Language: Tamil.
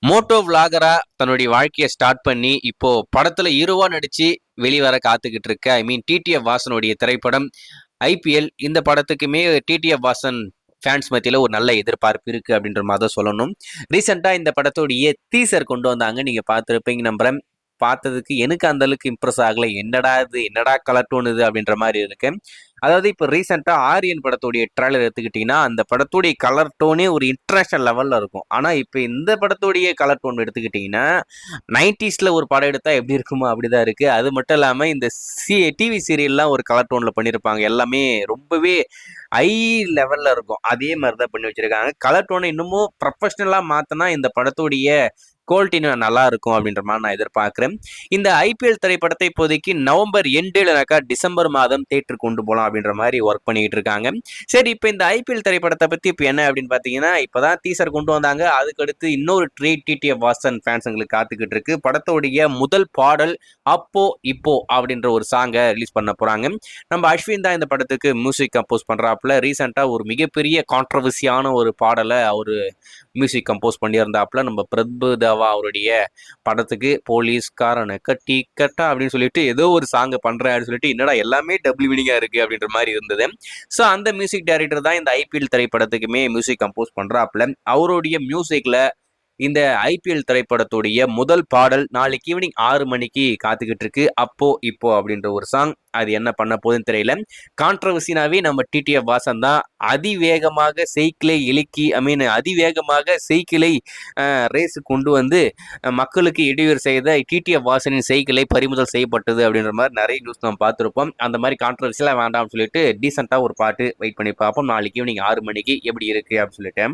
மோட்டோ விளாகரா தன்னுடைய வாழ்க்கையை ஸ்டார்ட் பண்ணி இப்போ படத்துல ஹீரோவா நடிச்சு வெளிவர காத்துக்கிட்டு இருக்க டிடிஎஃப் வாசனுடைய திரைப்படம் ஐபிஎல். இந்த படத்துக்குமே டிடிஎஃப் வாசன் ஃபேன்ஸ் மத்தியில் ஒரு நல்ல எதிர்பார்ப்பு இருக்கு அப்படின்ற மாதிரி தான் சொல்லணும். ரீசெண்டா இந்த படத்துடைய டீசர் கொண்டு வந்தாங்க, நீங்க பார்த்துருப்பீங்க நம்புறேன். பார்த்ததுக்கு எனக்கு அந்த அளவுக்கு இம்ப்ரெஸ் ஆகல. என்னடா இது, என்னடா கலர் டோன் இது அப்படின்ற மாதிரி இருக்கு. அதாவது இப்போ ரீசெண்டா ஆரியன் படத்துடைய ட்ரைலர் எடுத்துக்கிட்டீங்கன்னா அந்த படத்துடைய கலர் டோனே ஒரு இன்டர்நேஷனல் லெவல்ல இருக்கும். ஆனா இப்போ இந்த படத்துடைய கலர் டோன் எடுத்துக்கிட்டீங்கன்னா 90ஸ்ல ஒரு படம் எடுத்தா எப்படி இருக்குமோ அப்படிதான் இருக்கு. அது மட்டும் இல்லாம இந்த டிவி சீரியல்லாம் ஒரு கலர் டோன்ல பண்ணியிருப்பாங்க, எல்லாமே ரொம்பவே ஹை லெவல்ல இருக்கும். அதே மாதிரி தான் பண்ணி வச்சிருக்காங்க. கலர் டோனை இன்னமும் ப்ரொஃபஷனலா மாத்தினா இந்த படத்துடைய குவாலிட்டி நல்லா இருக்கும் அப்படின்ற மாதிரி நான் எதிர்பார்க்கிறேன். இந்த ஐபிஎல் திரைப்படத்தை இப்போதைக்கு நவம்பர் எண்டு இல்லைனாக்கா டிசம்பர் மாதம் தேட்டருக்கு கொண்டு போகலாம் அப்படின்ற மாதிரி ஒர்க் பண்ணிக்கிட்டு இருக்காங்க. சரி, இப்போ இந்த ஐபிஎல் திரைப்படத்தை பத்தி இப்போ என்ன அப்படின்னு பார்த்தீங்கன்னா, இப்போதான் டீசர் கொண்டு வந்தாங்க. அதுக்கடுத்து இன்னொரு ட்ரீட் டிடிஎஃப் வாசன் ஃபேன்ஸுங்களுக்கு காத்துக்கிட்டு இருக்கு. படத்தோடைய முதல் பாடல் அப்போ இப்போ அப்படின்ற ஒரு சாங்கை ரிலீஸ் பண்ண போறாங்க. நம்ம அஸ்வின் தான் இந்த படத்துக்கு மியூசிக் கம்போஸ் பண்றாப்புல. ரீசெண்டா ஒரு மிகப்பெரிய கான்ட்ரவர்சியான ஒரு பாடலை அவரு மியூசிக் கம்போஸ் பண்ணியிருந்தாப்புல. நம்ம பிரபு தேவா அவருடைய படத்துக்கு போலீஸ்காரனை கட்டி கட்டா அப்படின்னு சொல்லிட்டு ஏதோ ஒரு சாங் பண்றேன் அப்படின்னு சொல்லிட்டு என்னடா எல்லாமே டபுள் மீனிங்கா இருக்கு அப்படின்ற மாதிரி இருந்தது. ஸோ அந்த மியூசிக் டைரக்டர் தான் இந்த ஐபிஎல் திரைப்படத்துக்குமே மியூசிக் கம்போஸ் பண்றாப்புல. அவருடைய மியூசிக்ல இந்த ஐபிஎல் திரைப்படத்துடைய முதல் பாடல் நாளைக்கு ஈவினிங் 6 மணிக்கு காத்துக்கிட்டு இருக்கு. அப்போ இப்போ அப்படின்ற ஒரு சாங். அது என்ன பண்ண போகுதுன்னு தெரியல. கான்ட்ரவர்சினாவே நம்ம டிடிஎஃப் வாசன் தான். அதிவேகமாக சைக்கிளை இலக்கி அதிவேகமாக சைக்கிளை ரேஸ் கொண்டு வந்து மக்களுக்கு இடையூறு செய்த டிடிஎஃப் வாசனின் சைக்கிளை பறிமுதல் செய்யப்பட்டது அப்படின்ற மாதிரி நிறைய நியூஸ் நம்ம பார்த்துருப்போம். அந்த மாதிரி கான்ட்ரவர்சியெல்லாம் வேண்டாம்னு சொல்லிட்டு டீசெண்டாக ஒரு பாட்டு வெயிட் பண்ணி பார்ப்போம். நாளைக்கு ஈவினிங் 6 மணிக்கு எப்படி இருக்கு அப்படின்னு சொல்லிட்டு